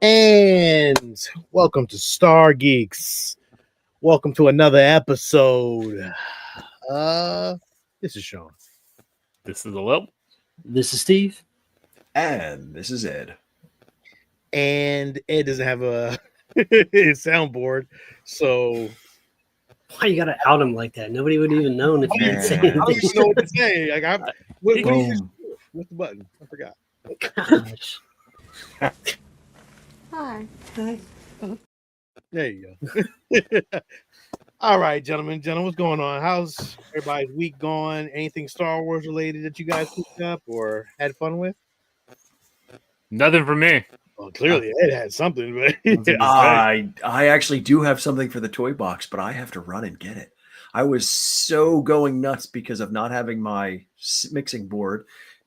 And welcome to Star Geeks. Welcome to another episode. This is Sean. This is Lil. This is Steve. And this is Ed. And Ed doesn't have a soundboard, so why you gotta out him like that? Nobody would even know if you didn't say anything. I don't even know what to say. Like, what's the button? I forgot. Gosh. Hi. There you go. All right, gentlemen, what's going on? How's everybody's week going? Anything Star Wars related that you guys picked up or had fun with? Nothing for me. Well, clearly Ed had something, but I actually do have something for the toy box, but I have to run and get it. I was so going nuts because of not having my mixing board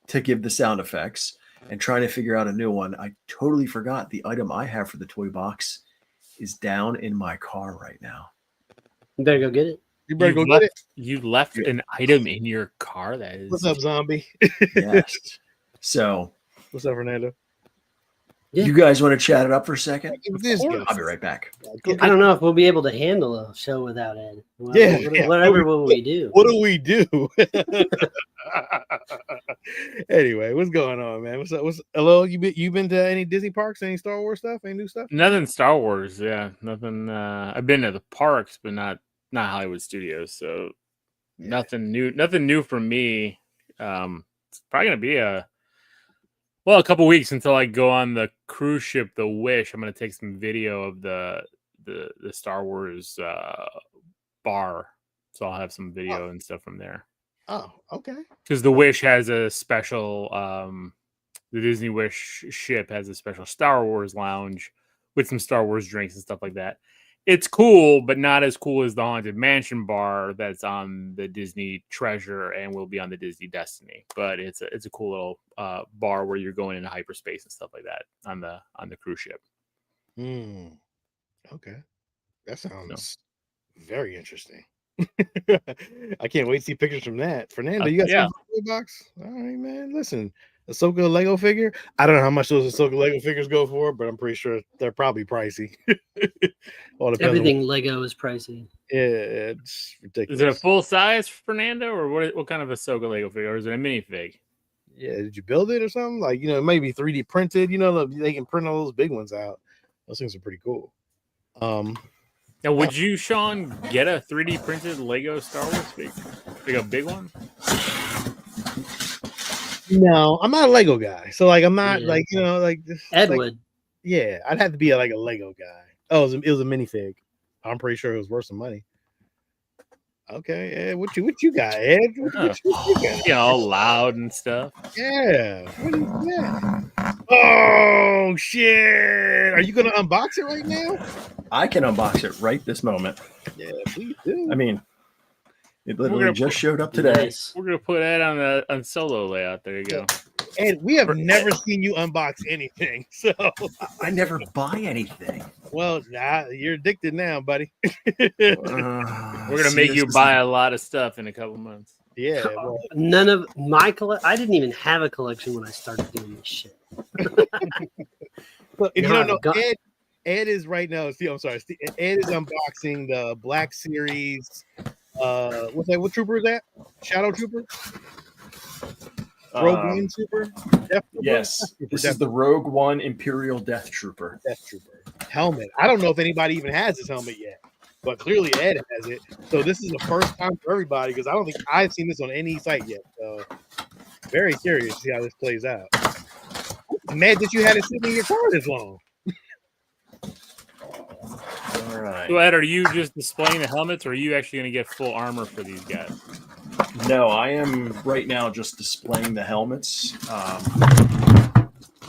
to give the sound effects and trying to figure out a new one. I totally forgot the item I have for the toy box is down in my car right now. You better go get it. You better go get it. You left an item in your car. That is. What's up, zombie? Yes. So, what's up, Fernando? Yeah. You guys want to chat it up for a second? I'll be right back. I don't know if we'll be able to handle a show without Ed. Whatever will we do? What do we do? Anyway, what's going on, man? What's up? Hello? You been to any Disney parks? Any Star Wars stuff? Any new stuff? Nothing Star Wars. Yeah, nothing. I've been to the parks, but not Hollywood Studios. So nothing new. Nothing new for me. It's probably gonna be a couple weeks until I go on the cruise ship, the Wish. I'm gonna take some video of the Star Wars bar, so I'll have some video and stuff from there. Oh, okay. Because the Wish has a special, the Disney Wish ship has a special Star Wars lounge with some Star Wars drinks and stuff like that. It's cool, but not as cool as the Haunted Mansion bar that's on the Disney Treasure and will be on the Disney Destiny. But it's a cool little bar where you're going into hyperspace and stuff like that on the cruise ship. Okay, that sounds very interesting. I can't wait to see pictures from that. Fernando, you got something in the box? All right, man. Listen, Ahsoka Lego figure. I don't know how much those Ahsoka Lego figures go for, but I'm pretty sure they're probably pricey. Everything Lego is pricey. Yeah, it's ridiculous. Is it a full size Fernando, or what kind of Ahsoka Lego figure, or is it a minifig? Yeah, did you build it or something? Like, it might be 3D printed. They can print all those big ones out. Those things are pretty cool. Now, would you, Sean, get a 3D printed Lego Star Wars figure? Like a big one? No, I'm not a Lego guy. So, I'm not Ed would. Yeah, I'd have to be a Lego guy. Oh, it was a minifig. I'm pretty sure it was worth some money. Okay, Ed, what you got, Ed? What you got? All loud and stuff. Yeah. What is that? Oh shit! Are you gonna unbox it right now? I can unbox it right this moment. Yeah, please do. I mean, it literally just showed up today. Nice. We're gonna put that on solo layout. There you go. And we have never seen you unbox anything, so I never buy anything. Well, you're addicted now, buddy. We're gonna make you buy a lot of stuff in a couple months. Yeah. Well, none of my I didn't even have a collection when I started doing this shit. Look, if you don't know, Ed is right now. Steve, I'm sorry. Ed is unboxing the Black Series. What's that? What trooper is that? Shadow Trooper. Rogue One Trooper? Death Trooper? Yes, this is the Rogue One Imperial Death Trooper. Death Trooper helmet. I don't know if anybody even has this helmet yet, but clearly Ed has it. So this is the first time for everybody because I don't think I've seen this on any site yet. So very curious to see how this plays out. I'm mad that you had it sitting in your car this long. All right. So Ed, are you just displaying the helmets, or are you actually going to get full armor for these guys? No, I am right now just displaying the helmets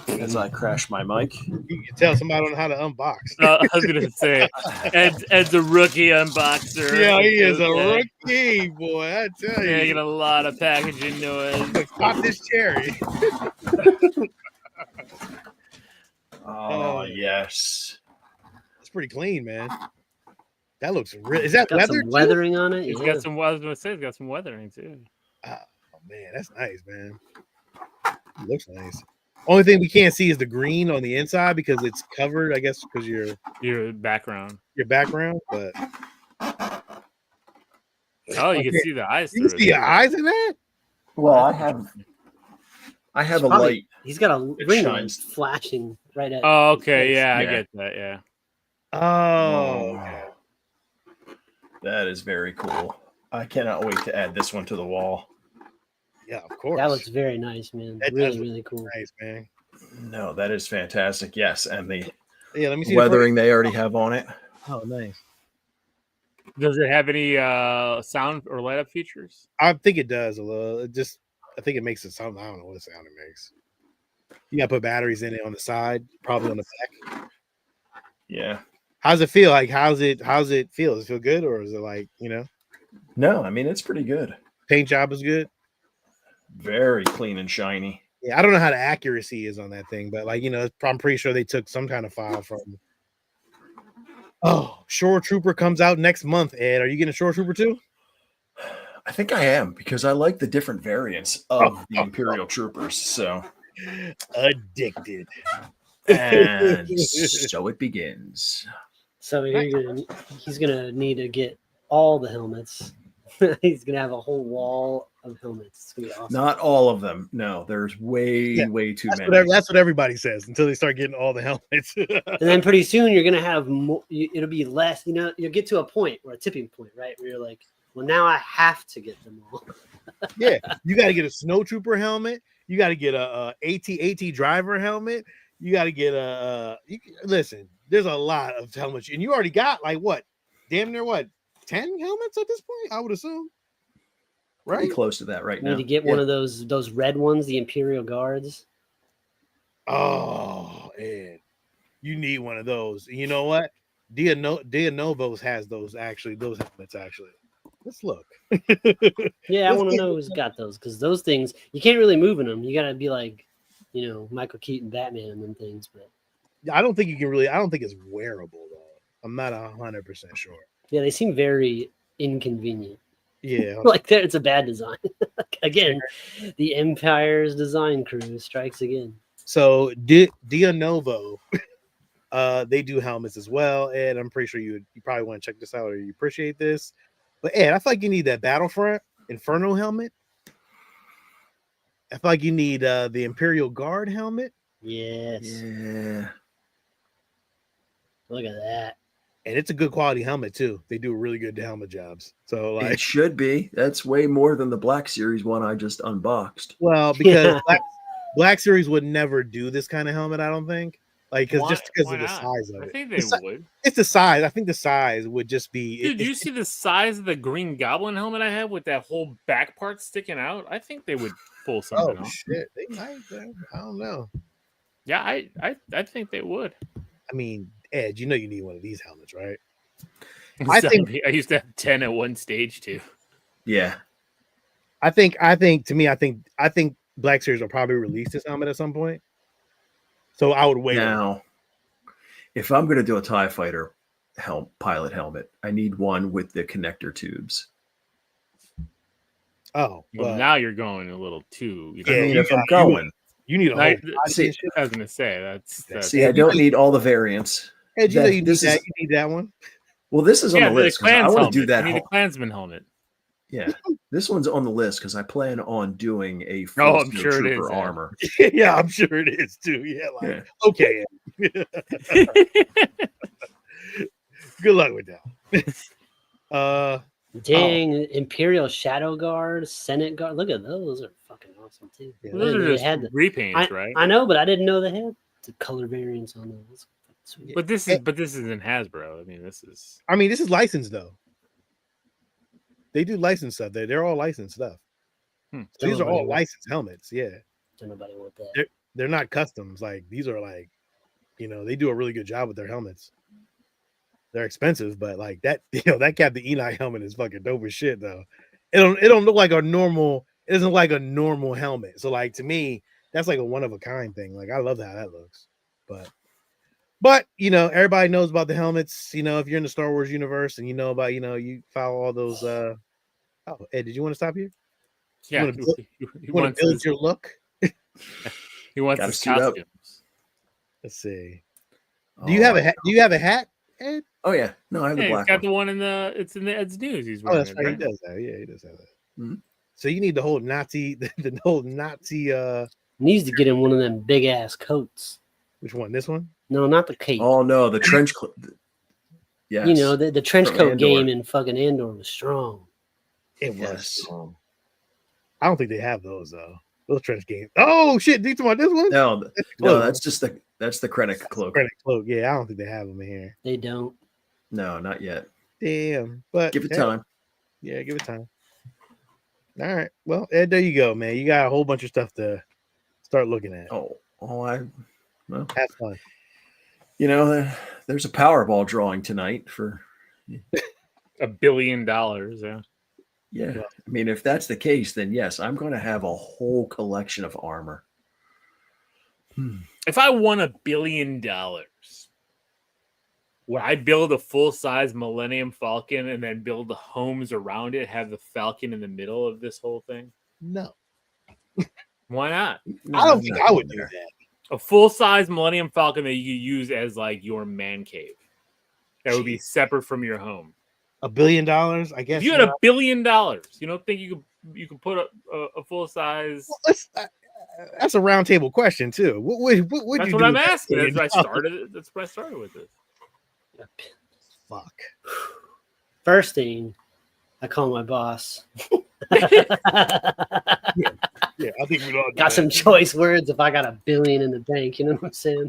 as I crash my mic. You can tell somebody don't know how to unbox. I was going to say, Ed's a rookie unboxer. Yeah, he is a rookie, boy. I tell you. Making a lot of packaging noise. Pop this cherry. Oh, yes. It's pretty clean, man. That looks real. Is that got leather? Some weathering on it. It's got some. I was going to say, it's got some weathering too. Oh man, that's nice, man. It looks nice. Only thing we can't see is the green on the inside because it's covered, I guess, because Your background. your background. But Oh, you okay, can see the eyes you can through see it. your too. eyes in that. Well, I That's have interesting. a light. He's got a that ring shines. light flashing right at. Oh, okay. his face. Yeah, I Yeah. get that. Yeah. Oh, okay. That is very cool. I cannot wait to add this one to the wall. Yeah, of course. That looks very nice, man. That Really, does look really cool. nice, man. No, that is fantastic. Yes, and the Yeah, let me see weathering they already have on it. Oh, nice. Does it have any sound or light up features? I think it does a little. I think it makes it sound. I don't know what sound it makes. You got to put batteries in it on the side, probably on the back. Yeah. How's it feel? Like, how's it feel? Does it feel good, or is it like, No, I mean it's pretty good. paint job is good? Very clean and shiny. Yeah, I don't know how the accuracy is on that thing, but like, I'm pretty sure they took some kind of file from. Oh, Shore Trooper comes out next month, Ed. Are you getting a Shore Trooper too? I think I am because I like the different variants of the Imperial Troopers. So Addicted. and so it begins. So he's gonna need to get all the helmets. He's gonna have a whole wall of helmets. It's gonna be awesome. Not all of them. No, there's way too many. That's what everybody says until they start getting all the helmets. And then pretty soon you're gonna have more. It'll be less. You'll get to a point or a tipping point, right? Where you're like, well, now I have to get them all. Yeah, you got to get a snow trooper helmet. You got to get a AT driver helmet. You got to get listen. There's a lot of helmets, and you already got like what, damn near 10 helmets at this point. I would assume, Pretty right? close to that right You now. need to get one of those red ones, the Imperial Guards. Oh, Ed, you need one of those. You know what? Dia Novos has those helmets. Actually, let's look. Yeah, I want to know who's got those because those things you can't really move in them. You got to be like, Michael Keaton, Batman, and them things. But I don't think you can really. I don't think it's wearable though. I'm not 100% sure. yeah, they seem very inconvenient. Yeah, Like it's a bad design. Again, the Empire's design crew strikes again. so Dia Novo, they do helmets as well. Ed, I'm pretty sure you probably want to check this out or you appreciate this. But Ed, I feel like you need that Battlefront Inferno helmet. I feel like you need the Imperial Guard helmet. Yes. Yeah. Look at that. And it's a good quality helmet too. They do really good helmet jobs. So like, It should be. That's way more than the Black Series one I just unboxed. well, because Black Series would never do this kind of helmet, I don't think. Like, because Why- just because why of the not? size of I it. think they would. It's the size. I think the size would just be. Dude, you see the size of the Green Goblin helmet I have with that whole back part sticking out? I think they would pull something Oh off. shit! They might. I don't know. Yeah, I think they would. I mean, Ed, you need one of these helmets, right? I used to have 10 at one stage too. Yeah. I think Black Series will probably release this helmet at some point. So I would wait. Now, if I'm going to do a TIE fighter pilot helmet, I need one with the connector tubes. Oh, Well, now you're going a little too. Yeah, I mean, you if I'm got- going, you need a whole. see, I was gonna say that's see, I don't need all the variants. Ed, you know you need this that. is- You need that one. Well, this is on the list because I Clans want to do helmet. that. I need a Klansman helmet. Yeah, this one's on the list because I plan on doing a full Oh, I'm Snow sure it Trooper is, yeah. armor. Yeah, I'm sure it is too. Yeah, like Yeah. okay. Good luck with that. Dang, Imperial Shadow Guard, Senate Guard. Look at those. Are fucking awesome too. Yeah, I Those didn't are know just they had repaints, right? I know, but I didn't know they had the color variants on those. Sweet. But this isn't Hasbro. I mean, this is. I mean, this is licensed though. They do licensed stuff. They're all licensed stuff. These are all licensed helmets. Yeah, Don't nobody want that. they're not customs. Like these are like, they do a really good job with their helmets. They're expensive, but like that, that Captain Enoch helmet is fucking dope as shit though. It don't look like a normal. It doesn't look like a normal helmet. So like to me, that's like a one of a kind thing. Like I love how that looks. But everybody knows about the helmets. If you're in the Star Wars universe and about you follow all those. Oh, Ed, did you want to stop here? Yeah, You want to build your look? He wants Gotta his suit up. costumes. Let's see. Do you have a hat? Do you have a hat, Ed? Oh yeah, no, I have the Yeah, he's black got one. the one in the. It's in the Ed's news. He's Oh, wearing that's it, right. right? He does that. Yeah, he does have that. Mhm. So you need the whole Nazi, the whole Nazi. Needs to get him one of them big ass coats. Which one? This one? No, not the cape. Oh no, the trench coat. Yes, You know, the trench From coat Andor. game in fucking Andor was strong. It was. Yes. Strong. I don't think they have those though. Those trench games. Oh shit! You talking about this one? No, That's the no, cloak. that's the Krennic cloak. Krennic cloak. Yeah, I don't think they have them in here. They don't. No, not yet. Damn. But Give it hey, time. Yeah, give it time. All right. Well, Ed, there you go, man. You got a whole bunch of stuff to start looking at. Well, Have fun. you know, there's a Powerball drawing tonight for. $1 billion. Yeah. Yeah, I mean, if that's the case, then yes, I'm going to have a whole collection of armor. If I won $1 billion, would I build a full-size Millennium Falcon and then build the homes around it, have the Falcon in the middle of this whole thing? No, Why not? I don't think I would do that. A full-size Millennium Falcon that you could use as like your man cave. That would be separate from your home. $1 billion, I guess. If you had $1 billion, you don't think you could put a full-size? Well, that's a round table question too. What would That's you what do I'm with that asking. $1 billion? That's where I started with this. Fuck. First thing, I call my boss. Yeah, I think we'd all do Got that. some choice words if I got $1 billion in the bank. You know what I'm saying?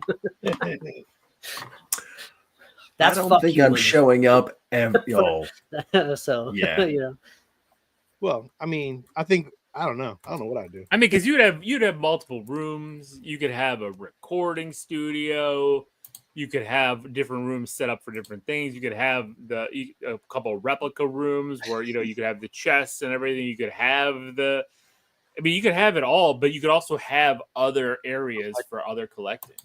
That's I don't fuck think you I'm money. showing up. Oh, So Yeah. you know, Well, I mean, I think I don't know what I'd do. I mean, because you'd have multiple rooms. You could have a recording studio. You could have different rooms set up for different things. You could have a couple of replica rooms where you could have the chests and everything. You could have you could have it all, but you could also have other areas for other collecting.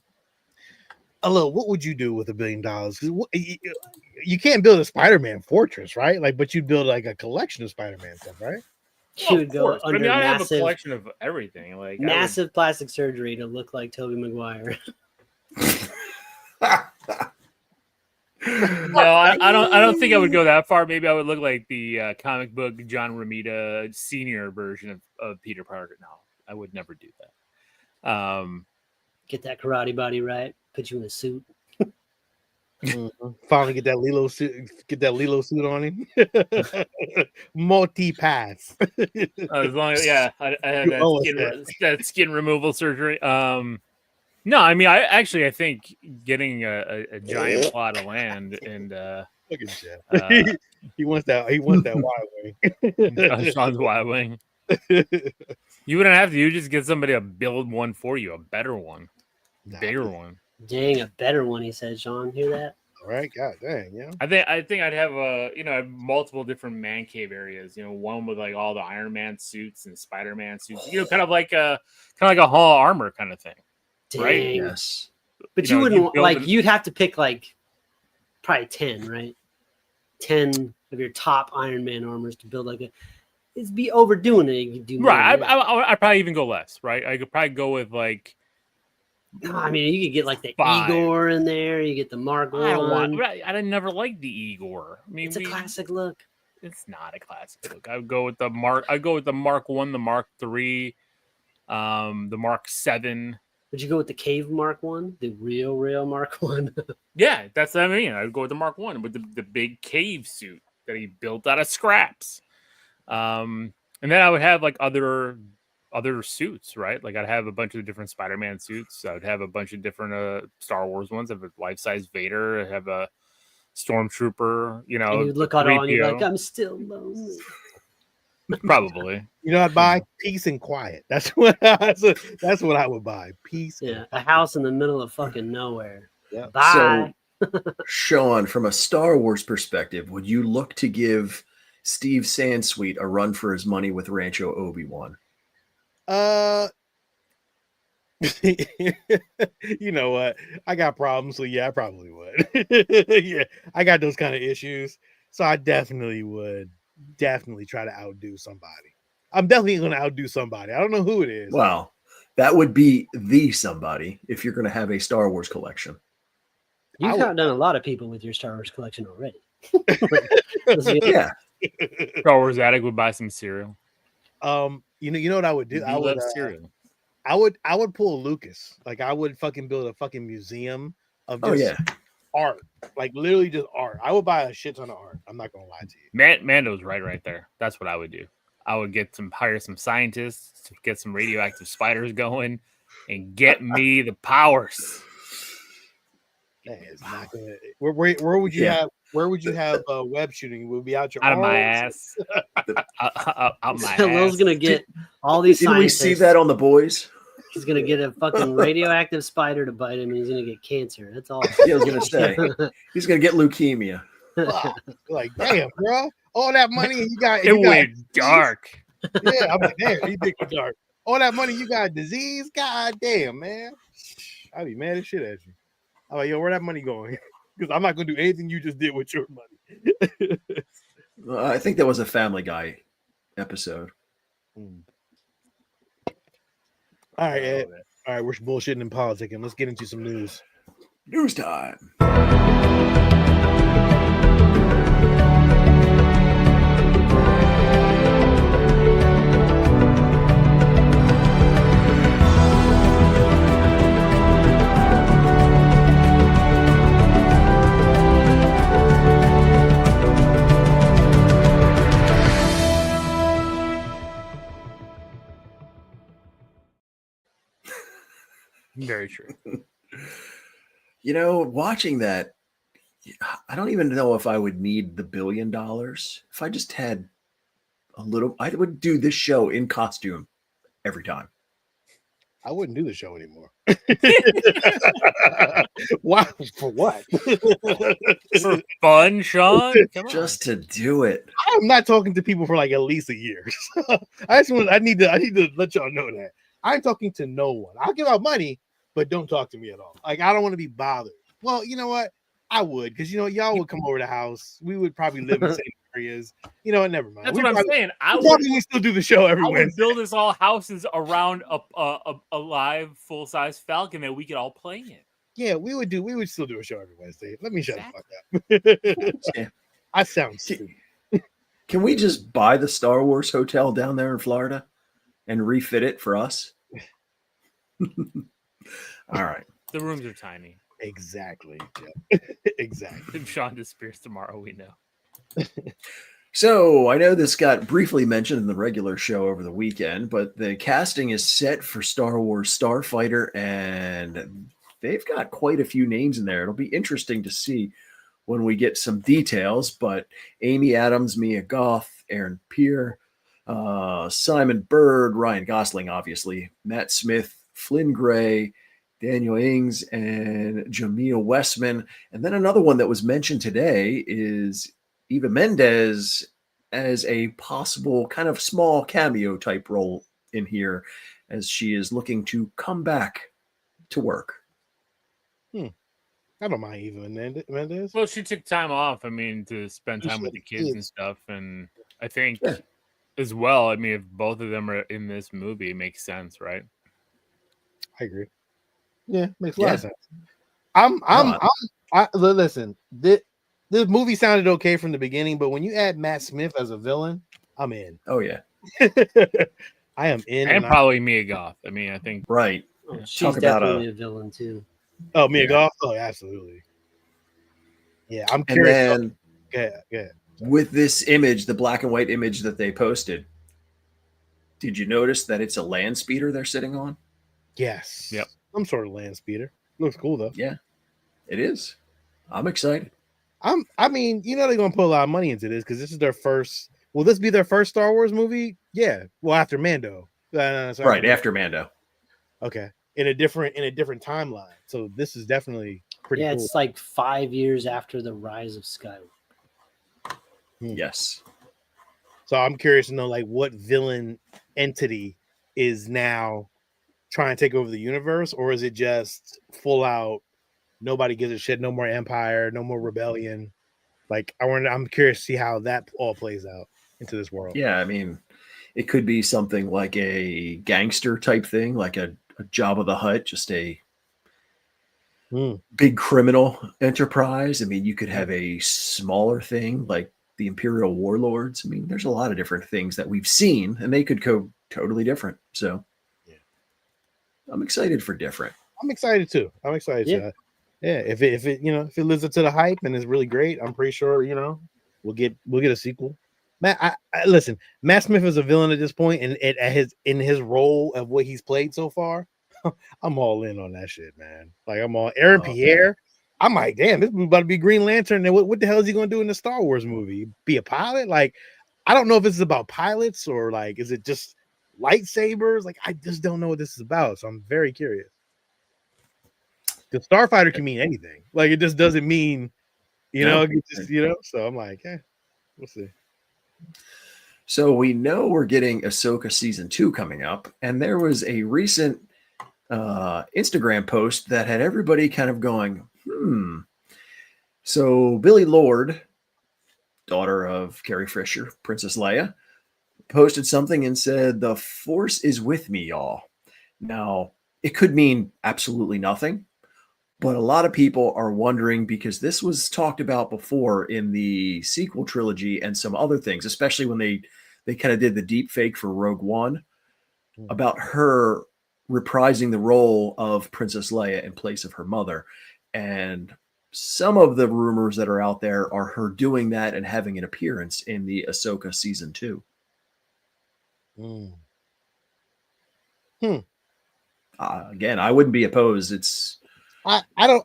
Hello, what would you do with $1 billion? Because you can't build a Spider-Man fortress, right? Like, but you'd build like a collection of Spider-Man stuff, right? you would Of go course. But under I have a massive, collection of everything. Like massive plastic surgery to look like Tobey Maguire. No, I don't think I would go that far. Maybe I would look like the comic book John Romita senior version of Peter Parker. No, I would never do that. Get that karate body right. Put you in a suit. Finally get that Lilo suit on him. Multi-pass. As long as I have You owe us that skin removal surgery. No, I mean I think getting a giant plot of land and Look at Jeff. He wants that Y-wing. Sean's Y-wing. You wouldn't have to. You just get somebody to build one for you, a better one, bigger one. Dang, a better one, he said. Sean, hear that? All right, god dang, yeah. I think I'd have multiple different man cave areas. One with like all the Iron Man suits and Spider-Man suits. Kind of like a Hall of Armor kind of thing. Dang. Right? yes. But You you know, wouldn't you'd have to pick like probably 10, right? 10 of your top Iron Man armors to build like it'd be overdoing it. You could do more Right. than that. I'd probably even go less. Right. I could probably go with like. I mean, you could get like the 5. Igor in there. You get the Mark I don't One. want. I never liked the Igor. I mean, It's a classic look. It's not a classic look. I would go with the Mark. I go with the Mark 1, the Mark 3, the Mark 7. Would you go with the Cave Mark One, the real Mark One? Yeah, that's what I mean. I'd go with the Mark 1 with the big cave suit that he built out of scraps. And then I would have like other suits, right? Like I'd have a bunch of different Spider-Man suits. I'd have a bunch of different Star Wars ones. I'd have a life-size Vader. I'd have a Stormtrooper. And you'd look at it all and you'd be 3PO. like, I'm still lonely. Probably. You know what I'd buy? Peace and quiet. That's what I would buy. Peace. Yeah, a house in the middle of fucking nowhere. Yeah. Bye. Sean, from a Star Wars perspective, would you look to give Steve Sansweet a run for his money with Rancho Obi-Wan? You know what? I got problems, so yeah, I probably would. Yeah, I got those kind of issues, so I definitely would try to outdo somebody. I'm definitely going to outdo somebody. I don't know who it is. Well, That would be the somebody if you're going to have a Star Wars collection. You've outdone a lot of people with your Star Wars collection already. Yeah. Star Wars addict would buy some cereal. You know what I would do? I would cereal. I would pull Lucas. Like I would fucking build a fucking museum of just art. Like literally just art. I would buy a shit ton of art. I'm not gonna lie to you. Mando's right there. That's what I would do. I would hire some scientists to get some radioactive spiders going and get me the powers. That is not gonna, where would you have web shooting? It would be out your out of my arms. ass. Out my Will's ass. gonna get all these Didn't we scientists. see that on The Boys? He's gonna get a fucking radioactive spider to bite him, and he's gonna get cancer. That's all. Yeah, I was gonna say he's gonna get leukemia. Fuck. Like, damn, bro, all that money you got. It went dark. Yeah, I'm like, damn, he dick dark. All that money you got disease. God damn, man. I'd be mad as shit at you. I'm like, yo, where that money going? Because I'm not gonna do anything you just did with your money. I think that was a Family Guy episode. All right, Ed. All right, we're bullshitting and politicking. Let's get into some news. News time. Very true. You know, watching that, I don't even know if I would need the $1 billion. If I just had a little, I would do this show in costume every time. I wouldn't do the show anymore. Why? For what? For fun, Sean? Come on. Just to do it. I'm not talking to people for like at least a year. I need to let y'all know that. I'm talking to no one. I'll give out money, but don't talk to me at all. Like I don't want to be bothered. Well, you know what? I would, because you know, y'all would come over the house. We would probably live in the same areas. You know what? Never mind. That's what I'm saying. I would still do the show every I would Wednesday. build us all houses around a live full size Falcon that we could all play in. Yeah, we would still do a show every Wednesday. Let me shut the fuck up. Yeah. I sound stupid. Can we just buy the Star Wars hotel down there in Florida and refit it for us? All right. The rooms are tiny. Exactly. Yeah. Exactly. If Sean disappears tomorrow, we know. So I know this got briefly mentioned in the regular show over the weekend, but the casting is set for Star Wars Starfighter, and they've got quite a few names in there. It'll be interesting to see when we get some details, but Amy Adams, Mia Goth, Aaron Peer, Simon Bird, Ryan Gosling, obviously, Matt Smith, Flynn Gray, Daniel Ings, and Jameel Westman. And then another one that was mentioned today is Eva Mendes as a possible kind of small cameo type role in here as she is looking to come back to work. I don't mind Eva Mendes. Well, she took time off, to spend time with the kids and stuff. And I think as well, if both of them are in this movie, it makes sense, right? I agree. Yeah, makes a lot of sense. Listen, this movie sounded okay from the beginning, but when you add Matt Smith as a villain, I'm in. Oh, yeah. I am in. And probably Mia Goth. I think. Right. Oh, she's definitely a villain, too. Oh, Mia Goth? Oh, absolutely. Yeah, I'm curious. And then yeah. With this image, the black and white image that they posted, did you notice that it's a land speeder they're sitting on? Yes. Yep. Some sort of land speeder. Looks cool, though. Yeah, it is. I'm excited. they're gonna put a lot of money into this because this is their first. Will this be their first Star Wars movie? Yeah. Well, after Mando. Right after Mando. Okay. In a different timeline. So this is definitely pretty cool. It's like 5 years after the rise of Skywalker. Yes. So I'm curious to know like what villain entity is now trying to take over the universe, or is it just full out nobody gives a shit, no more empire, no more rebellion? Like I'm curious to see how that all plays out into this world. Yeah, it could be something like a gangster type thing, like a Jabba the Hutt, just a Hmm. big criminal enterprise. I mean, you could have a smaller thing like the Imperial Warlords. I mean, there's a lot of different things that we've seen, and they could go totally different. So, Yeah. I'm excited for different. I'm excited too. I'm excited. Yeah. Yeah. If it if it lives up to the hype and is really great, I'm pretty sure we'll get a sequel. Matt, listen. Matt Smith is a villain at this point, and in his role of what he's played so far, I'm all in on that shit, man. Like I'm all Aaron Pierre. I'm like, damn, this movie about to be Green Lantern. And what the hell is he going to do in the Star Wars movie? Be a pilot? Like, I don't know if this is about pilots or like, is it just lightsabers? Like, I just don't know what this is about. So I'm very curious. The Starfighter can mean anything. Like, it just doesn't mean, it just, So I'm like, we'll see. So we know we're getting Ahsoka season 2 coming up, and there was a recent Instagram post that had everybody kind of going, So Billy Lord, daughter of Carrie Fisher, Princess Leia, posted something and said, "The Force is with me, y'all." Now, it could mean absolutely nothing, but a lot of people are wondering because this was talked about before in the sequel trilogy and some other things, especially when they kind of did the deep fake for Rogue One about her reprising the role of Princess Leia in place of her mother. And some of the rumors that are out there are her doing that and having an appearance in the Ahsoka season 2. Again, I wouldn't be opposed. It's I don't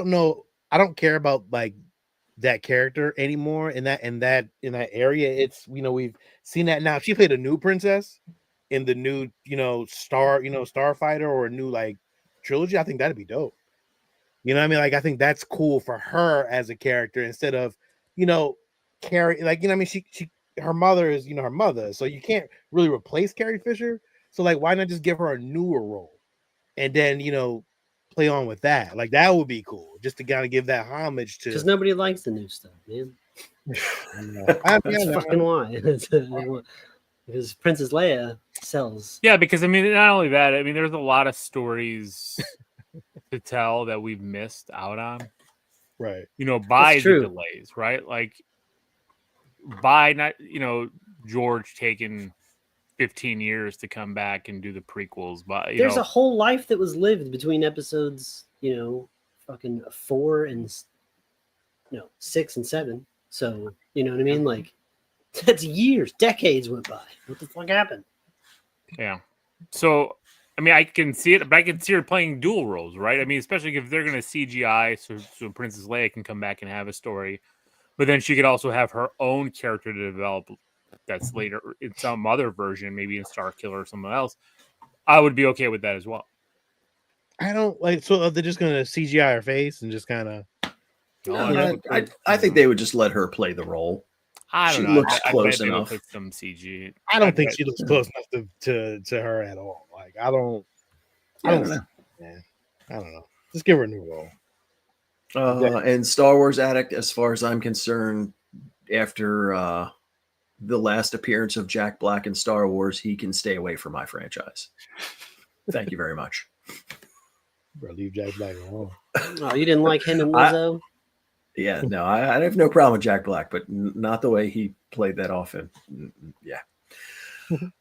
know. I don't care about like that character anymore in that area. It's we've seen that now. If she played a new princess in the new Starfighter or a new like trilogy, I think that'd be dope. You know what I mean? Like I think that's cool for her as a character instead of Carrie. Like I mean, she her mother is her mother, so you can't really replace Carrie Fisher. So like, why not just give her a newer role and then play on with that? Like that would be cool, just to kind of give that homage to. Because nobody likes the new stuff, man. That's fucking why. Because Princess Leia sells. Yeah, because I mean, not only that, I mean, there's a lot of stories to tell that we've missed out on. Right. By the delays, right? Like by not, George taking 15 years to come back and do the prequels, but there's a whole life that was lived between episodes, fucking 4 and 6 and 7. So you know what I mean? Like that's years, decades went by. What the fuck happened? Yeah. So I mean, I can see it, but I can see her playing dual roles, right? I mean, especially if they're going to CGI, so Princess Leia can come back and have a story, but then she could also have her own character to develop. That's later in some other version, maybe in Star Killer or something else. I would be okay with that as well. I don't like. So they're just gonna CGI her face and just kind of. I think they would just let her play the role. I don't know. Looks close enough. enough. Put some CG. I don't think she looks close enough to her at all. Like I don't know. Man, I don't know. Just give her a new role. And Star Wars Addict, as far as I'm concerned, after the last appearance of Jack Black in Star Wars, he can stay away from my franchise. Thank you very much. Bro, leave Jack Black alone. Oh, you didn't like him and Lizzo? Yeah, no, I have no problem with Jack Black, but not the way he played that off. And yeah.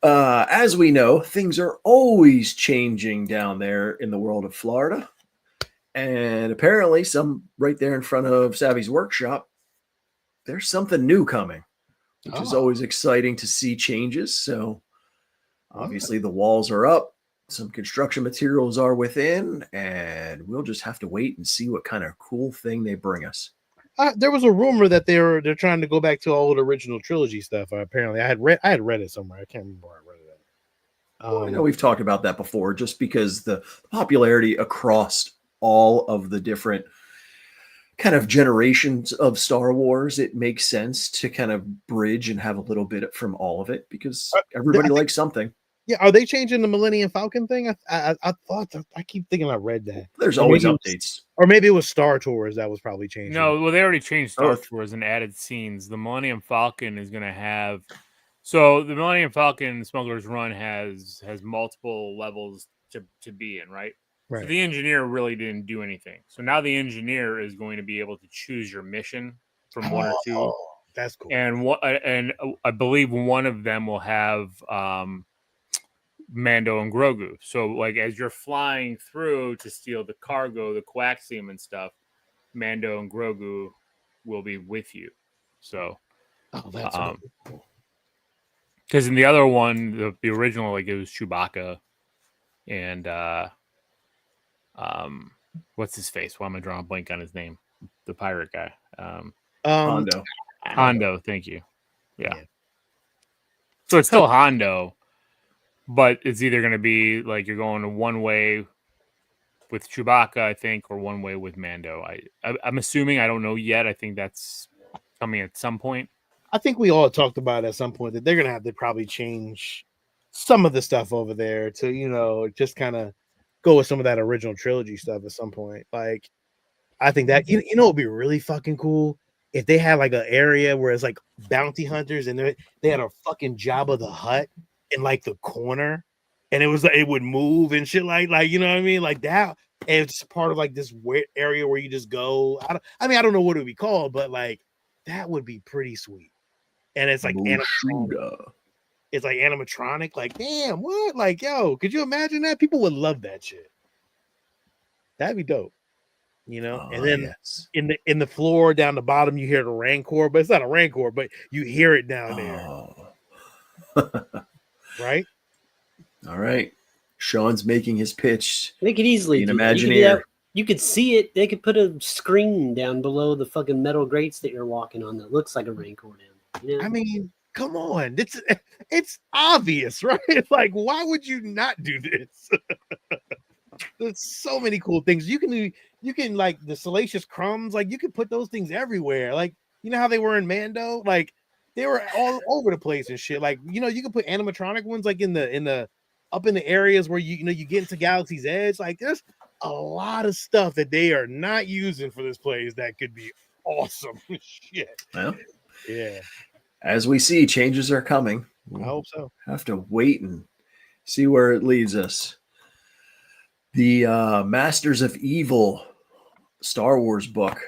As we know, things are always changing down there in the world of Florida. And apparently, right there in front of Savvy's workshop, there's something new coming, which is always exciting to see changes. So obviously the walls are up, some construction materials are within, and we'll just have to wait and see what kind of cool thing they bring us. There was a rumor that they're trying to go back to all the original trilogy stuff. Apparently, I had read it somewhere. I can't remember where I read it. I know we've talked about that before, just because the popularity across all of the different kind of generations of Star Wars, it makes sense to kind of bridge and have a little bit from all of it because everybody likes something. Yeah, are they changing the Millennium Falcon thing? I thought I keep thinking I read that. There's always updates. Or maybe it was Star Tours that was probably changing. No, well, they already changed Star Tours and added scenes. The Millennium Falcon is going to have So the Millennium Falcon Smuggler's Run has multiple levels to be in, right? Right. So the engineer really didn't do anything. So now the engineer is going to be able to choose your mission from one or two, Oh, that's cool. and I believe one of them will have Mando and Grogu. So like as you're flying through to steal the cargo, the coaxium and stuff, Mando and Grogu will be with you. So Oh, that's um, cool. because in the other one, the original, like it was Chewbacca and what's his face? Why am I drawing a blank on his name? The pirate guy. Hondo. Hondo, thank you. Yeah. Yeah. So it's still Hondo, but it's either going to be like you're going one way with Chewbacca, I think, or one way with Mando. I'm assuming, I don't know yet. I think that's coming at some point. I think we all talked about at some point that they're gonna have to probably change some of the stuff over there to, you know, just kind of go with some of that original trilogy stuff at some point. Like, I think that you know it'd be really fucking cool if they had like an area where it's like bounty hunters and they had a fucking Jabba the Hutt in like the corner, and it was like it would move and shit like you know what I mean, like that. And it's part of like this weird area where you just go. I mean I don't know what it would be called, but like that would be pretty sweet. And it's like animatronic. It's like animatronic. Like, damn, what? Like, yo, could you imagine that? People would love that shit. That'd be dope. You know, and then Yes. in the floor down the bottom, you hear the Rancor, but it's not a Rancor, but you hear it down there, right? All right. Sean's making his pitch. They could easily Be an do that. You could do Imagineer. that. You could see it. They could put a screen down below the fucking metal grates that you're walking on that looks like a Rancor down. You know? I mean, come on, it's obvious, right? Like, why would you not do this? There's so many cool things you can like the salacious crumbs, like you can put those things everywhere. Like, you know how they were in Mando, like they were all over the place and shit. Like, you know, you can put animatronic ones like in the up in the areas where you know you get into Galaxy's Edge. Like, there's a lot of stuff that they are not using for this place that could be awesome. Shit. Well, Yeah, as we see, changes are coming. I hope so. Have to wait and see where it leads us. The Masters of Evil Star Wars book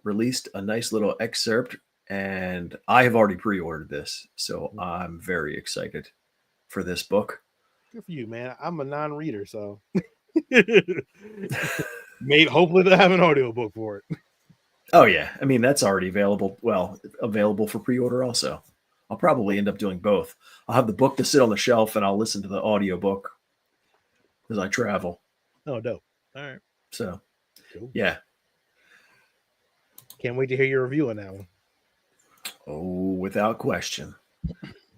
released a nice little excerpt, and I have already pre-ordered this, so I'm very excited for this book. Good for you, man. I'm a non-reader, so hopefully they'll have an audiobook for it. Oh yeah, I mean that's already available. Well, available for pre-order also. I'll probably end up doing both. I'll have the book to sit on the shelf, and I'll listen to the audiobook as I travel. Oh, dope. All right. So, Cool. yeah. Can't wait to hear your review on that one. Oh, without question.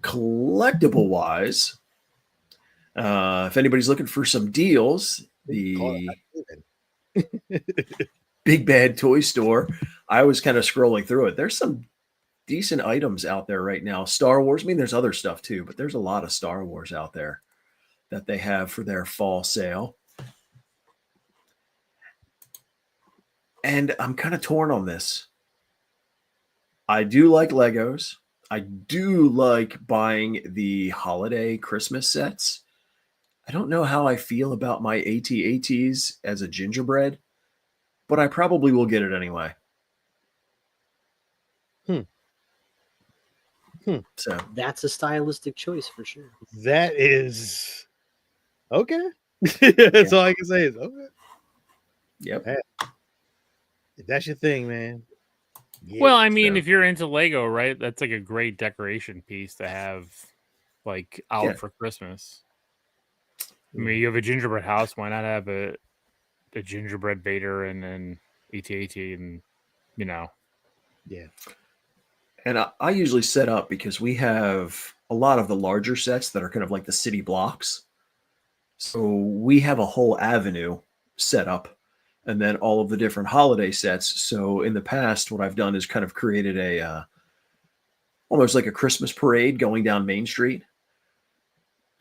Collectible wise, if anybody's looking for some deals, the Big Bad Toy Store, I was kind of scrolling through it. There's some decent items out there right now. Star Wars, I mean, there's other stuff too, but there's a lot of Star Wars out there that they have for their fall sale. And I'm kind of torn on this. I do like Legos. I do like buying the holiday Christmas sets. I don't know how I feel about my AT-ATs as a gingerbread, but I probably will get it anyway. So That's a stylistic choice for sure. That is okay. That's all I can say is okay. Yep. Hey, if that's your thing, man. Yeah. Well, I mean, so- if you're into Lego, right, that's like a great decoration piece to have like out Yeah. for Christmas. I mean, you have a gingerbread house. Why not have a gingerbread Vader and then AT-AT and, you know. Yeah. And I usually set up because we have a lot of the larger sets that are kind of like the city blocks. So we have a whole avenue set up and then all of the different holiday sets. So in the past, what I've done is kind of created a almost like a Christmas parade going down Main Street.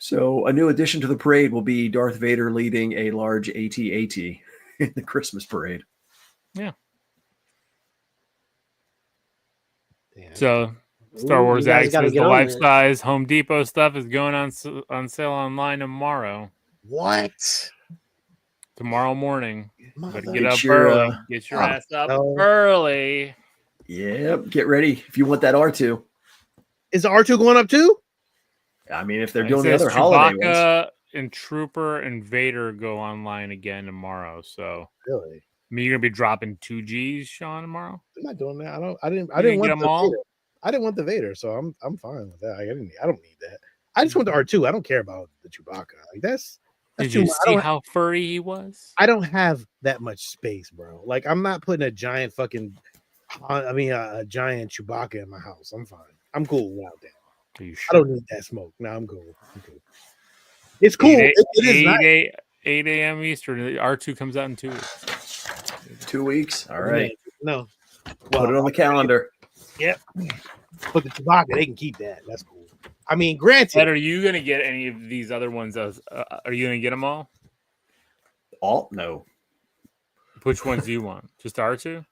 So a new addition to the parade will be Darth Vader leading a large AT-AT in the Christmas parade. Yeah. Yeah. So Star Ooh, Wars you guys Addicts gotta says get the on life that. size Home Depot stuff is going on sale online tomorrow. What? Tomorrow morning. Better get Mother- up Get your, early. Get your ass up no. early. Yep, get ready if you want that R2. Is the R2 going up too? I mean, if they're It doing the says other holiday ones. Chewbacca and Trooper and Vader go online again tomorrow. So Really? I mean, you're gonna be dropping 2Gs, Sean, tomorrow. I'm not doing that. I didn't You didn't want get them the all. Vader. I didn't want the Vader, so I'm fine with that. I don't need that. I just want the R2. I don't care about the Chewbacca. Like that's Did too you much. see how furry he was? I don't have that much space, bro. Like I'm not putting a giant fucking a giant Chewbacca in my house. I'm fine. I'm cool without that. Are you I sure? don't need that smoke. No, I'm cool. It's cool. It is nice. 8 a.m. Eastern. R2 comes out in 2 weeks. 2 weeks. All right. No. Put it on the calendar. Yep. But the Chewbacca, they can keep that. That's cool. I mean, granted. Ed, are you gonna get any of these other ones? Are you gonna get them all? All no. Which ones do you want? Just R2?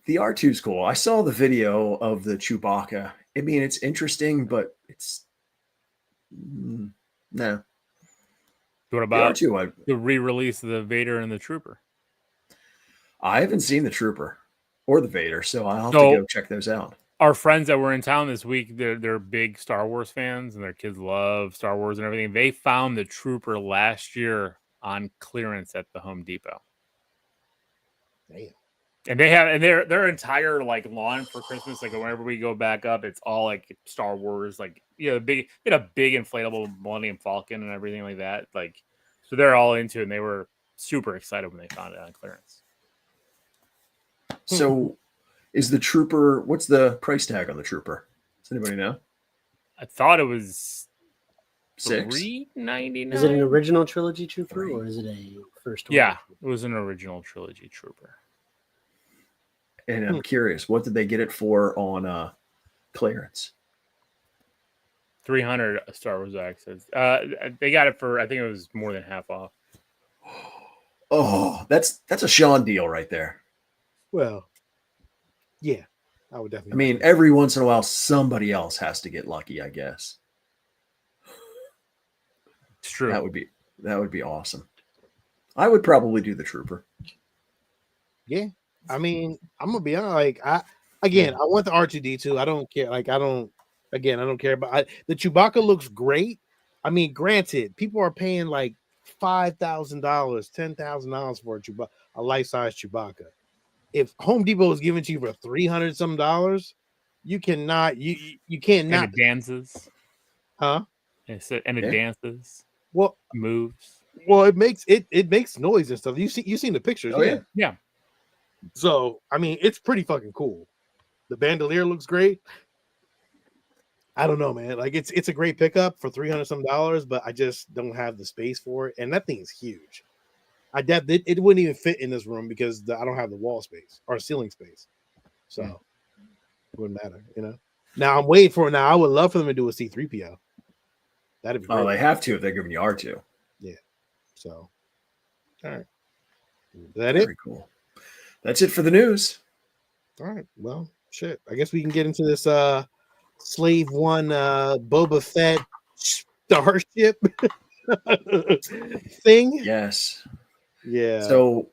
The R2 is cool. I saw the video of the Chewbacca. I mean, it's interesting, but it's no. What The about R2, the re-release of the Vader and the Trooper? I haven't seen the Trooper or the Vader, so I'll have So- to go check those out. Our friends that were in town this week, they're big Star Wars fans, and their kids love Star Wars and everything. They found the Trooper last year on clearance at the Home Depot. Damn. And they have, and their entire like lawn for Christmas, like whenever we go back up, it's all like Star Wars, like they had a big inflatable Millennium Falcon and everything like that. Like, so they're all into it, and they were super excited when they found it on clearance. So, is the Trooper? What's the price tag on the Trooper? Does anybody know? I thought it was $6. $3.99. Is it an original trilogy trooper or is it a first one? Yeah, it was an original trilogy Trooper. And I'm curious, what did they get it for on clearance? 300 Star Wars access. They got it for, I think it was more than half off. Oh, that's a Sean deal right there. Well, yeah, I would I definitely. mean, every once in a while, somebody else has to get lucky, I guess. It's true. That would be awesome. I would probably do the Trooper. yeah. I mean, I'm gonna be honest. Like, I want the R2D2. I don't care. Like, I don't care about the Chewbacca. Looks great. I mean, granted, people are paying like $5,000, $10,000 for a life size Chewbacca. If Home Depot is giving to you for $300 some, you cannot. You can't And not. it dances. Huh? It Yeah. dances. Well, Moves. it makes noise and stuff. You seen the pictures? Oh, yeah. Yeah. So I mean, it's pretty fucking cool. The bandolier looks great. I don't know, man. Like it's a great pickup for $300 some, but I just don't have the space for it, and that thing is huge. It wouldn't even fit in this room because I don't have the wall space or ceiling space, so it wouldn't matter, you know. Now I'm waiting for it. Now I would love for them to do a C-3PO. That'd be great. Oh, they have to if they're giving you R2. So, all right, is that it? Very cool. That's it for the news. All right. Well, shit. I guess we can get into this Slave One Boba Fett starship thing. Yes. Yeah. So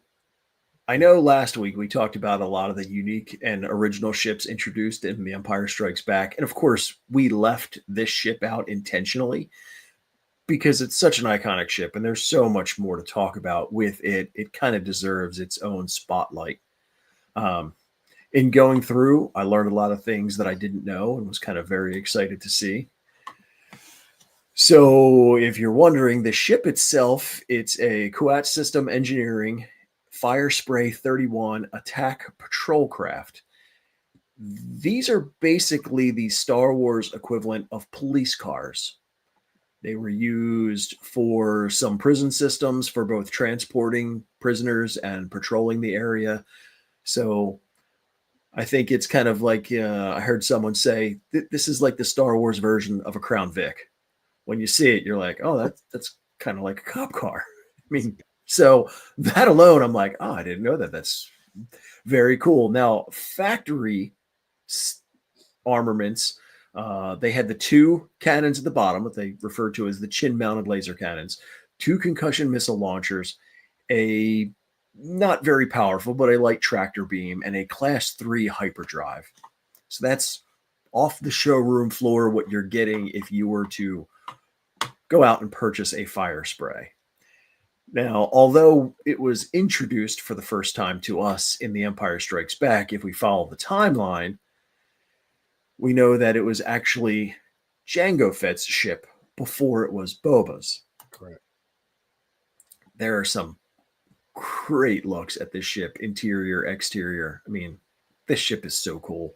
I know last week we talked about a lot of the unique and original ships introduced in The Empire Strikes Back. And of course, we left this ship out intentionally because it's such an iconic ship and there's so much more to talk about with it. It kind of deserves its own spotlight. In going through, I learned a lot of things that I didn't know and was kind of very excited to see. So if you're wondering, the ship itself, it's a Kuat System Engineering Fire Spray 31 attack patrol craft. These are basically the Star Wars equivalent of police cars. They were used for some prison systems for both transporting prisoners and patrolling the area. So I think it's kind of like I heard someone say this is like the Star Wars version of a Crown Vic. When you see it, you're like, oh, that's kind of like a cop car. I mean, so that alone, I'm like, oh, I didn't know that. That's very cool. Now, factory armaments. They had the 2 cannons at the bottom, what they referred to as the chin-mounted laser cannons, 2 concussion missile launchers, a not very powerful, but a light tractor beam, and a Class 3 hyperdrive. So that's off the showroom floor what you're getting if you were to go out and purchase a fire spray. Now, although it was introduced for the first time to us in The Empire Strikes Back, if we follow the timeline, we know that it was actually Jango Fett's ship before it was Boba's. Correct. There are some great looks at this ship, interior, exterior. I mean, this ship is so cool.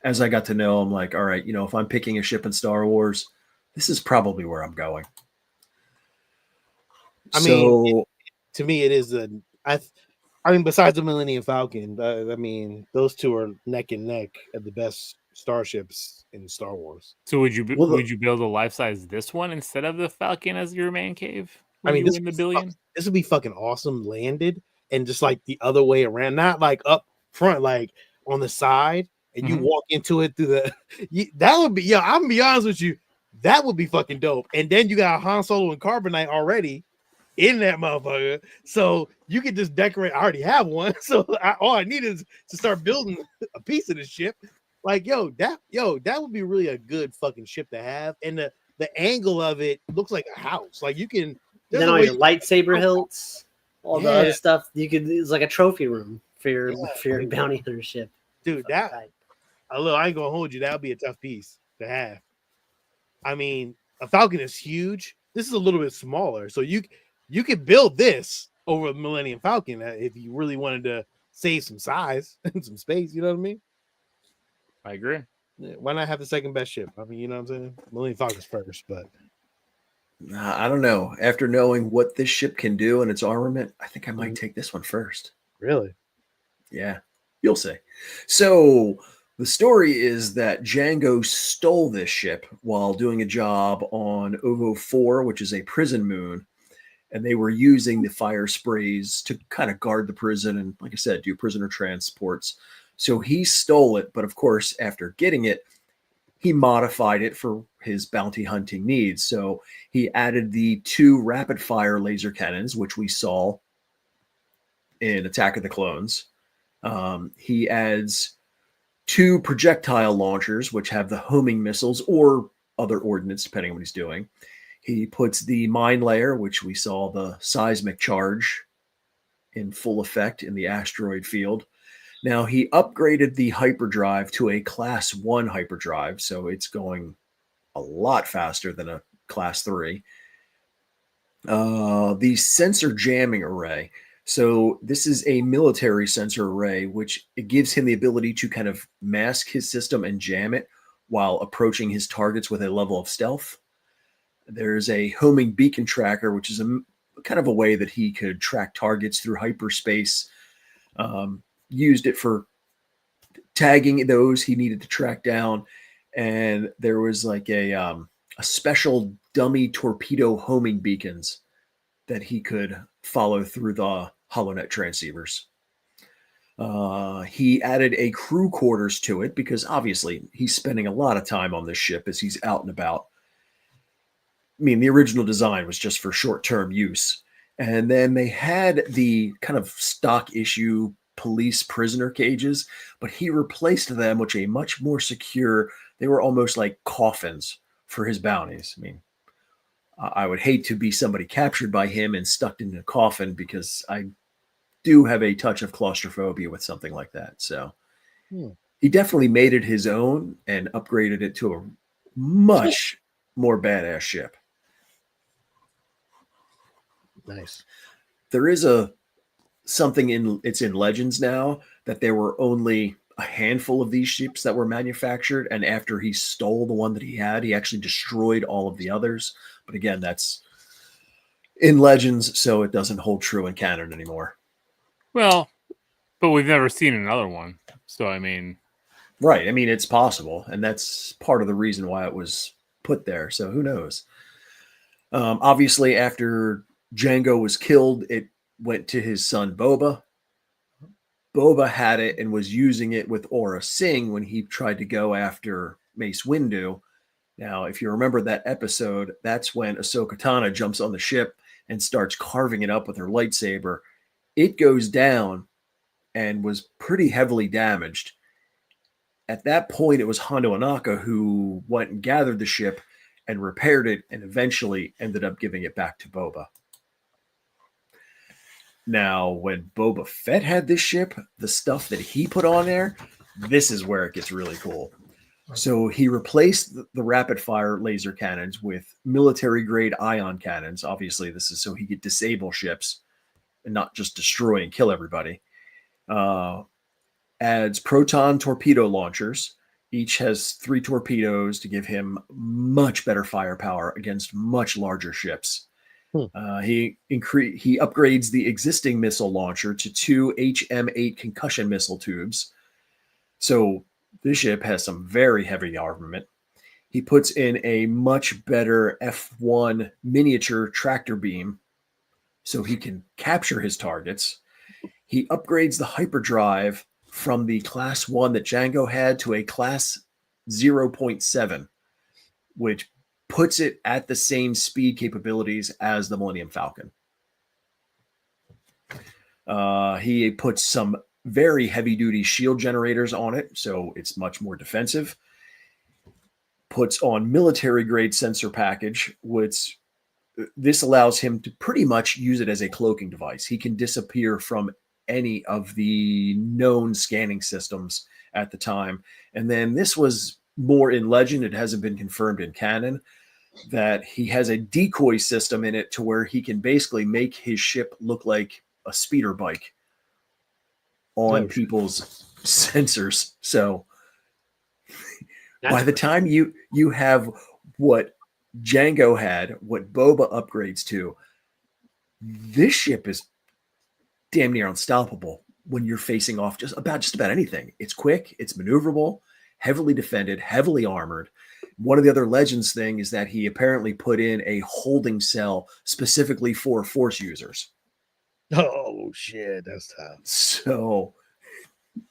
As I got to know, I'm like, all right, if I'm picking a ship in Star Wars, this is probably where I'm going. I mean, to me, it is I mean, besides the Millennium Falcon, I mean, those two are neck and neck at the best starships in Star Wars. So would you build a life size this one instead of the Falcon as your man cave? I mean, this in the billion. This would be fucking awesome landed and just like the other way around, not like up front, like on the side, and you walk into it through that would be I'm gonna be honest with you, that would be fucking dope. And then you got Han Solo and Carbonite already in that motherfucker, so you could just decorate. I already have one, so all I need is to start building a piece of the ship. Like, that would be really a good fucking ship to have, and the angle of it looks like a house. Like you can then all your lightsaber hilts, all the other stuff. It's like a trophy room for your bounty hunter ship, dude. I ain't gonna hold you. That would be a tough piece to have. I mean, a Falcon is huge. This is a little bit smaller, so you could build this over a Millennium Falcon if you really wanted to save some size and some space. You know what I mean? I agree. Yeah, why not have the second best ship? I mean, you know what I'm saying? Millennium Falcon's first, but I don't know. After knowing what this ship can do and its armament, I think I might take this one first. Really? Yeah, you'll see. So the story is that Jango stole this ship while doing a job on Ovo 4, which is a prison moon, and they were using the fire sprays to kind of guard the prison and, like I said, do prisoner transports. So he stole it, but of course, after getting it, he modified it for his bounty hunting needs. So he added the 2 rapid-fire laser cannons, which we saw in Attack of the Clones. He adds 2 projectile launchers, which have the homing missiles or other ordnance, depending on what he's doing. He puts the mine layer, which we saw the seismic charge in full effect in the asteroid field. Now, he upgraded the hyperdrive to a Class 1 hyperdrive, so it's going a lot faster than a Class 3. The sensor jamming array. So this is a military sensor array, which it gives him the ability to kind of mask his system and jam it while approaching his targets with a level of stealth. There's a homing beacon tracker, which is a kind of a way that he could track targets through hyperspace. Used it for tagging those he needed to track down. And there was like a special dummy torpedo homing beacons that he could follow through the HoloNet transceivers. He added a crew quarters to it because obviously he's spending a lot of time on this ship as he's out and about. I mean, the original design was just for short-term use. And then they had the kind of stock issue police prisoner cages, but he replaced them with a much more secure, they were almost like coffins for his bounties. I mean, I would hate to be somebody captured by him and stuck in a coffin because I do have a touch of claustrophobia with something like that. So he definitely made it his own and upgraded it to a much more badass ship. Nice. There is something in Legends now that there were only a handful of these ships that were manufactured, and after he stole the one that he had, he actually destroyed all of the others. But again, that's in Legends, so it doesn't hold true in canon anymore. Well, but we've never seen another one, so I mean, right? I mean, it's possible, and that's part of the reason why it was put there. So who knows? Obviously, after Jango was killed, it went to his son Boba. Boba had it and was using it with Aura Singh when he tried to go after Mace Windu. Now, if you remember that episode, that's when Ahsoka Tano jumps on the ship and starts carving it up with her lightsaber. It goes down and was pretty heavily damaged. At that point, it was Hondo Anaka who went and gathered the ship and repaired it and eventually ended up giving it back to Boba. Now, when Boba Fett had this ship, the stuff that he put on there, this is where it gets really cool. So he replaced the rapid-fire laser cannons with military-grade ion cannons. Obviously, this is so he could disable ships and not just destroy and kill everybody. Adds proton torpedo launchers. Each has 3 torpedoes to give him much better firepower against much larger ships. He upgrades the existing missile launcher to 2 HM8 concussion missile tubes. So this ship has some very heavy armament. He puts in a much better F1 miniature tractor beam so he can capture his targets. He upgrades the hyperdrive from the Class 1 that Jango had to a Class 0.7, which puts it at the same speed capabilities as the Millennium Falcon. He puts some very heavy-duty shield generators on it, so it's much more defensive. Puts on military-grade sensor package, which this allows him to pretty much use it as a cloaking device. He can disappear from any of the known scanning systems at the time. And then this was more in legend. It hasn't been confirmed in canon that he has a decoy system in it to where he can basically make his ship look like a speeder bike on people's sensors. So by the time you have what Jango had, what Boba upgrades to, this ship is damn near unstoppable when you're facing off just about anything. It's quick, it's maneuverable, heavily defended, heavily armored. One of the other Legends thing is that he apparently put in a holding cell specifically for Force users. Oh shit, that's tough. So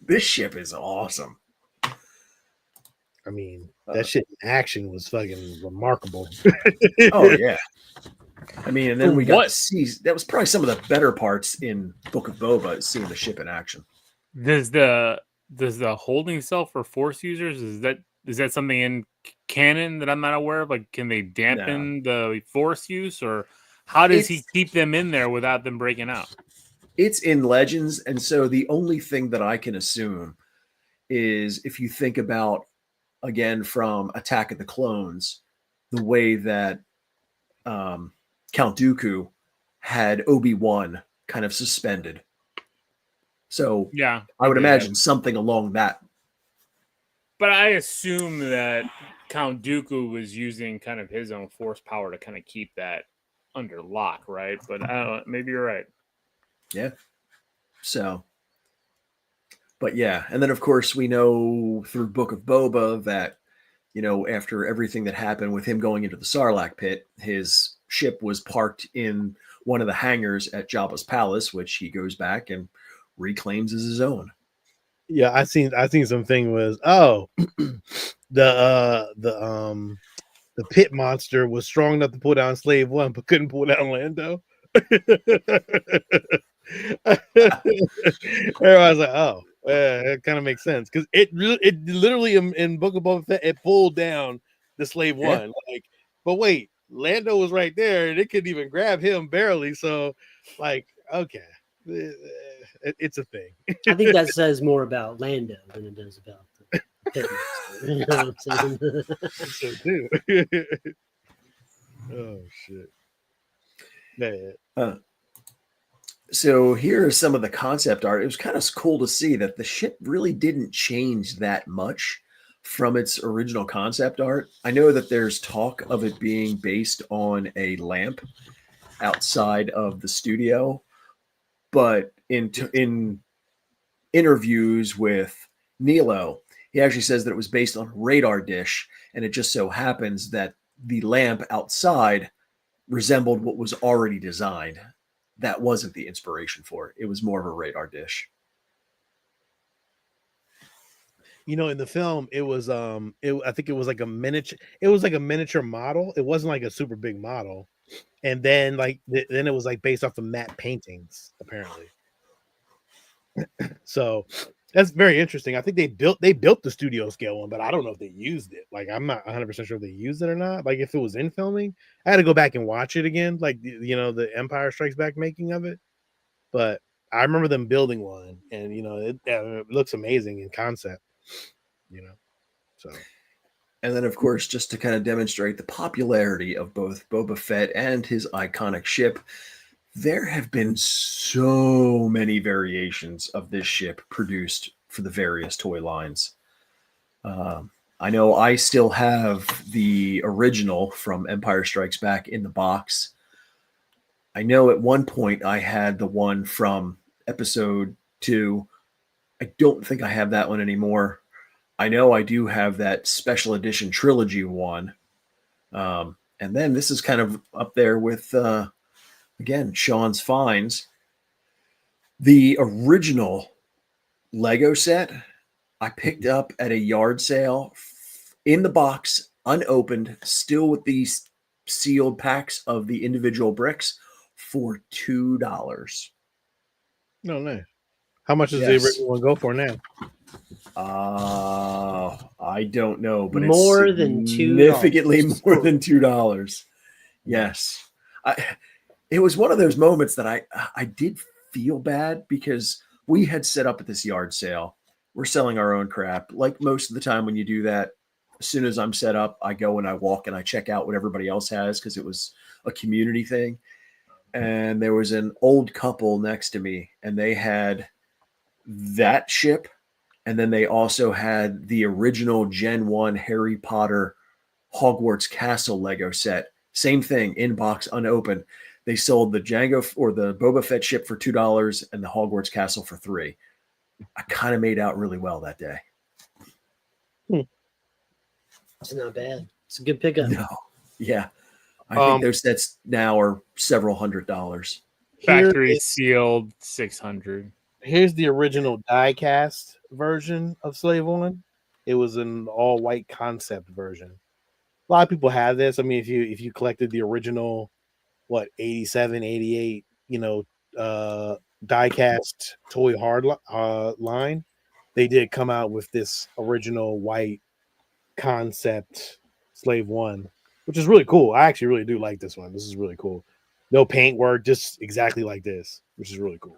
this ship is awesome. I mean, that shit in action was fucking remarkable. Oh yeah. I mean, and then we got to see, that was probably some of the better parts in Book of Boba, is seeing the ship in action. Does the holding cell for Force users, is that something in canon that I'm not aware of? Like, can they dampen the Force use, or how does he keep them in there without them breaking out? It's in Legends, and so the only thing that I can assume is if you think about, again, from Attack of the Clones, the way that Count Dooku had Obi-Wan kind of suspended. So yeah, I would imagine something along that. But I assume that Count Dooku was using kind of his own Force power to kind of keep that under lock, right? But I don't know, maybe you're right. Yeah. So, but yeah. And then, of course, we know through Book of Boba that, you know, after everything that happened with him going into the Sarlacc pit, his ship was parked in one of the hangars at Jabba's palace, which he goes back and reclaims as his own. Yeah, I seen something was the pit monster was strong enough to pull down Slave One, but couldn't pull down Lando. Everybody's like, oh, it kind of makes sense because it literally in Book of Boba Fett it pulled down the Slave One. Like, but wait, Lando was right there and it couldn't even grab him barely. So, like, okay, it's a thing. I think that says more about Lando than it does about the Pitmaster. You know what I'm saying? So too. Oh shit, man. So here is some of the concept art. It was kind of cool to see that the ship really didn't change that much from its original concept art. I know that there's talk of it being based on a lamp outside of the studio, but in interviews with Nilo, he actually says that it was based on a radar dish, and it just so happens that the lamp outside resembled what was already designed. That wasn't the inspiration for it. It was more of a radar dish. in the film, it was I think it was like a miniature. It was like a miniature model. It wasn't like a super big model. And then then it was like based off of matte paintings, apparently. So that's very interesting. I think they built the studio scale one, but I don't know if they used it. Like I'm not 100% sure if they used it or not. Like if it was in filming, I had to go back and watch it again, like the Empire Strikes Back making of it. But I remember them building one, and it looks amazing in concept. So. And then, of course, just to kind of demonstrate the popularity of both Boba Fett and his iconic ship, there have been so many variations of this ship produced for the various toy lines. I know I still have the original from Empire Strikes Back in the box. I know at one point I had the one from episode 2. I don't think I have that one anymore. I know I do have that special edition trilogy one. And then this is kind of up there with, again, Sean's finds. The original Lego set I picked up at a yard sale in the box, unopened, still with these sealed packs of the individual bricks for $2. No, nice. How much does the Yes. original one go for now? I don't know, but More it's than $2. significantly more than $2. Yes. It was one of those moments that I did feel bad because we had set up at this yard sale. We're selling our own crap. Like most of the time when you do that, as soon as I'm set up, I go and I walk and I check out what everybody else has because it was a community thing. And there was an old couple next to me, and they had that ship. And then they also had the original Gen 1 Harry Potter Hogwarts Castle Lego set. Same thing, in box, unopened. They sold the Jango or the Boba Fett ship for $2 and the Hogwarts Castle for $3. I kind of made out really well that day. It's not bad. It's a good pickup. No. Yeah. I think those sets now are several $100s. Factory sealed 600. Here's the original die-cast version of Slave One. It was an all-white concept version. A lot of people have this. I mean, if you collected the original, 87, 88, die-cast toy hard line, they did come out with this original white concept Slave One, which is really cool. I actually really do like this one. This is really cool. No paint work, just exactly like this, which is really cool.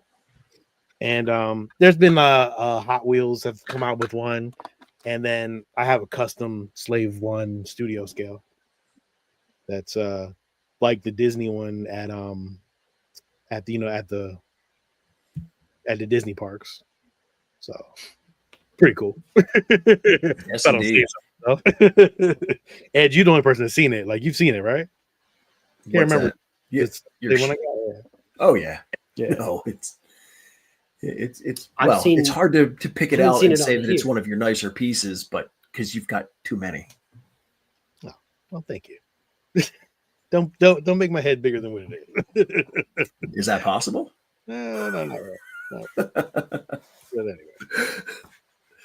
And there's been Hot Wheels have come out with one, and then I have a custom Slave One studio scale. That's like the Disney one at the Disney parks. So pretty cool. Yes, indeed. Ed, you're the only person that's seen it. Like you've seen it, right? Can't remember. Yes. Oh yeah. No, it's hard to pick it out and say that it's one of your nicer pieces, but because you've got too many. Oh, well, thank you. Don't make my head bigger than what it is. Is that possible? No. But anyway,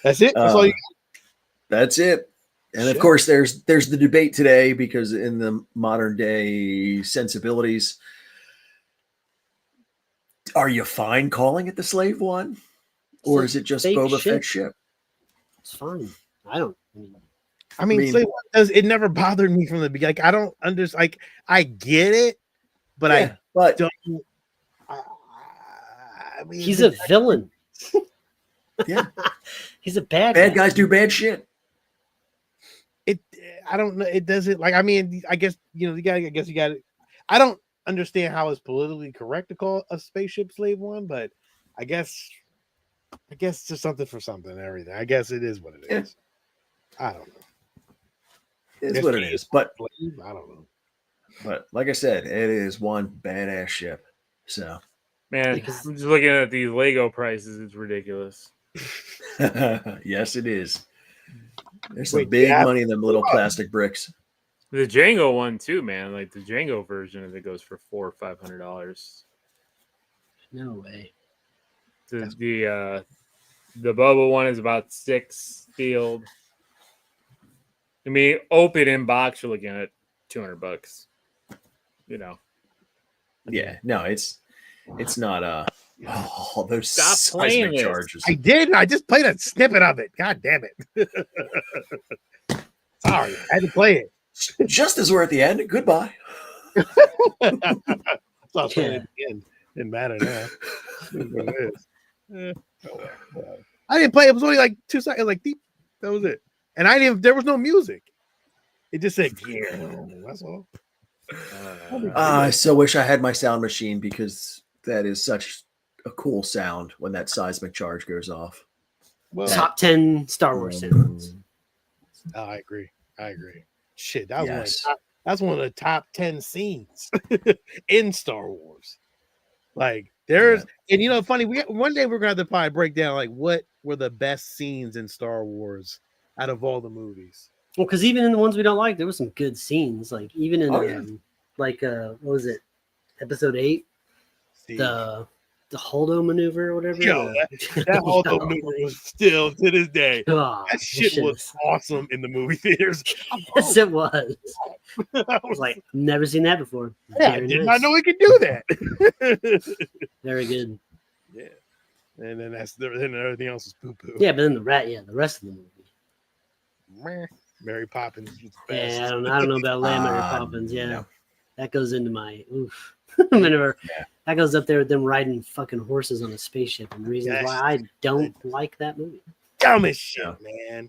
that's it. That's all you got? That's it. And of course, there's the debate today because in the modern day sensibilities, are you fine calling it the Slave One, or is it just Boba Fett's ship? It's fine. I don't. I mean, Slave One does. It never bothered me from the beginning. Like I don't understand. Like I get it, but I don't. I mean, he's a villain. Yeah, he's a bad guys do bad shit. I don't know. It doesn't like. I mean, I guess you got. I guess you got it. I don't understand how it's politically correct to call a spaceship Slave One, but I guess it's just something for something and everything. I guess it is what it is. I don't know. It's what it is, but I don't know. But like I said, it is one badass ship. So, man, I'm just looking at these Lego prices. It's ridiculous. Yes, it is. There's some big money in them little plastic bricks. The Django one too, man. Like the Django version of it goes for $400 or $500. No way. The The Boba one is about 6 field. I mean, open in box, you're looking at $200. You know. Yeah, no, it's not those Stop playing seismic this. charges. I did. I just played a snippet of it. God damn it. Sorry, I had to play it. Just as we're at the end, goodbye. So I was playing it at the end. Didn't matter now. It is what it is. Oh, well. I didn't play. It was only like 2 seconds. Like deep. That was it. And I didn't. There was no music. It just said "yeah." That's all. I so wish I had my sound machine because that is such a cool sound when that seismic charge goes off. Well, Top 10 Star Wars sounds. I agree. Shit, that was Yes. that's one of the top 10 scenes in Star Wars. Like there's, and you know, funny. One day we're gonna have to probably break down like what were the best scenes in Star Wars out of all the movies. Well, because even in the ones we don't like, there was some good scenes. Like even in what was it, Episode 8, See, the Holdo maneuver or whatever. yo, that whole maneuver was still to this day. God, That shit was awesome in the movie theaters. Yes, it was. I I was like, never seen that before. yeah, I Very did nice. not know we could do that. Very good. Yeah, and then then everything else is poo poo. Yeah, but then the rest of the movie. Mary Poppins was the best. Yeah, I don't know about Mary Poppins. Yeah, no. that goes into my oof. Whenever that goes up there with them riding fucking horses on a spaceship, and reasons why I don't like that movie. Dumb as shit, man.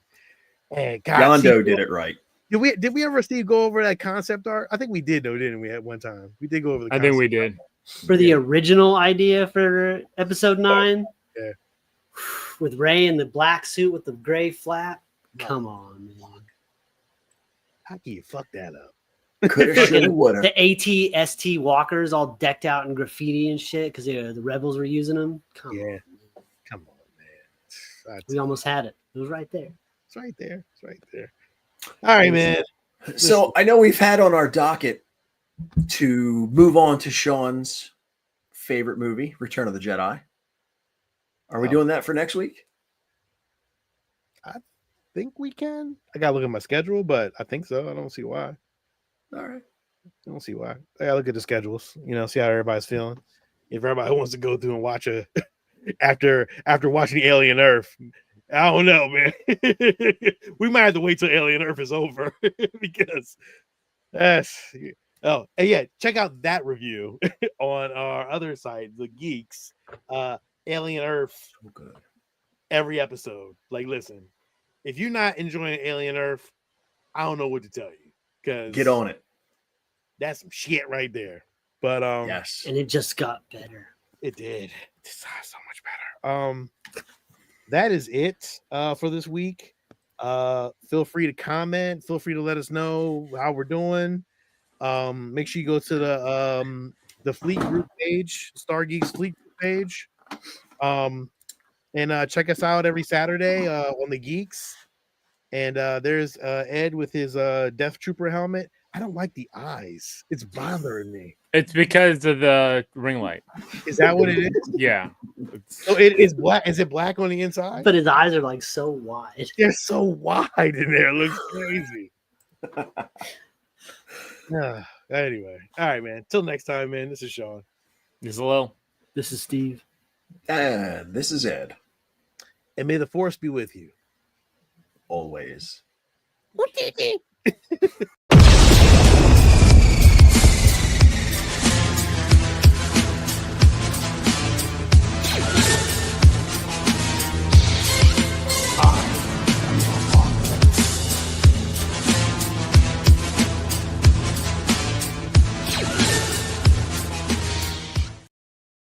Hey, God, Yondo did it right. Did we ever go over that concept art? I think we did though, didn't we? At one time, we did go over the. I think we did. For the original idea for Episode 9, yeah, with Rey in the black suit with the gray flap. Come on, man. How can you fuck that up? Coulda, shoulda, woulda. The AT-ST walkers all decked out in graffiti and shit because the rebels were using them. Come on, man. Come on, man. We almost had it. It was right there. It's right there. It's right there. All right, man. So I know we've had on our docket to move on to Sean's favorite movie, Return of the Jedi. Are we doing that for next week? I think we can. I gotta look at my schedule, but I think so. I don't see why. All right. I don't see why. I gotta look at the schedules. You know, see how everybody's feeling. If everybody wants to go through and watch after watching Alien Earth, I don't know, man. We might have to wait till Alien Earth is over because that's. Oh, and yeah, check out that review on our other site, The Geeks. Alien Earth. So good. Every episode. Like, listen, if you're not enjoying Alien Earth, I don't know what to tell you. Because get on it. That's some shit right there. But yes, and it just got better. It did. It's so much better. That is it for this week. Feel free to comment. Feel free to let us know how we're doing. Make sure you go to the Fleet Group page, Star Geeks Fleet Group page. And check us out every Saturday on the Geeks. And there's Ed with his Death Trooper helmet. I don't like the eyes. It's bothering me. It's because of the ring light. Is that what it is? Yeah. So it is black. Is it black on the inside? But his eyes are like so wide. They're so wide in there. It looks crazy. Anyway. All right, man. Till next time, man. This is Sean. This is Lil. This is Steve. And this is Ed. And may the force be with you. Always. What did you